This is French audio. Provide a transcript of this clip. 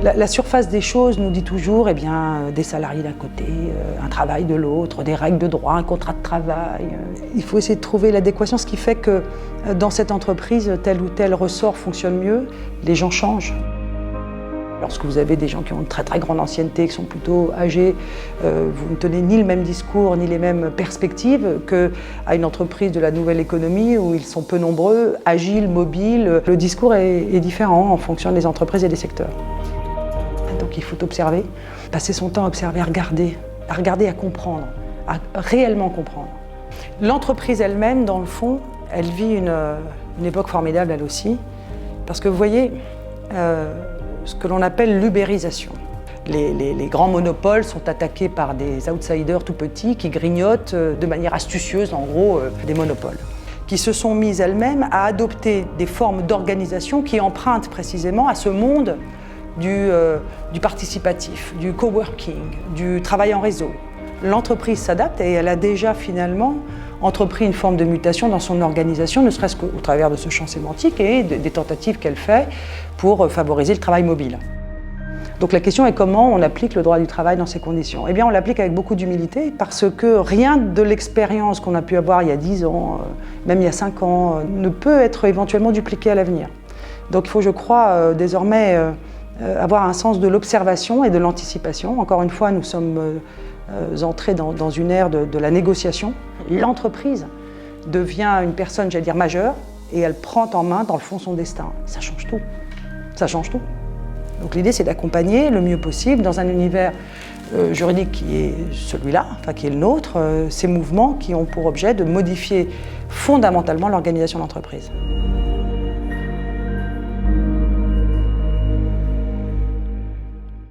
La surface des choses nous dit toujours des salariés d'un côté, un travail de l'autre, des règles de droit, un contrat de travail. Il faut essayer de trouver l'adéquation, ce qui fait que dans cette entreprise, tel ou tel ressort fonctionne mieux. Les gens changent. Lorsque vous avez des gens qui ont une très très grande ancienneté, qui sont plutôt âgés, vous ne tenez ni le même discours, ni les mêmes perspectives qu'à une entreprise de la nouvelle économie où ils sont peu nombreux, agiles, mobiles. Le discours est différent en fonction des entreprises et des secteurs. Donc il faut observer, passer son temps à observer, à regarder, à comprendre, à réellement comprendre. L'entreprise elle-même, dans le fond, elle vit une époque formidable elle aussi, parce que vous voyez, ce que l'on appelle l'ubérisation. Les grands monopoles sont attaqués par des outsiders tout petits qui grignotent de manière astucieuse, en gros, des monopoles, qui se sont mises elles-mêmes à adopter des formes d'organisation qui empruntent précisément à ce monde du participatif, du coworking, du travail en réseau. L'entreprise s'adapte et elle a déjà finalement entrepris une forme de mutation dans son organisation, ne serait-ce qu'au travers de ce champ sémantique et des tentatives qu'elle fait pour favoriser le travail mobile. Donc la question est comment on applique le droit du travail dans ces conditions. Eh bien on l'applique avec beaucoup d'humilité parce que rien de l'expérience qu'on a pu avoir il y a 10 ans, même il y a 5 ans, ne peut être éventuellement dupliqué à l'avenir. Donc il faut, je crois, désormais avoir un sens de l'observation et de l'anticipation. Encore une fois, nous sommes entrés dans une ère de la négociation. L'entreprise devient une personne, j'allais dire, majeure, et elle prend en main, dans le fond, son destin. Ça change tout. Ça change tout. Donc l'idée, c'est d'accompagner le mieux possible dans un univers juridique qui est celui-là, enfin qui est le nôtre, ces mouvements qui ont pour objet de modifier fondamentalement l'organisation de l'entreprise.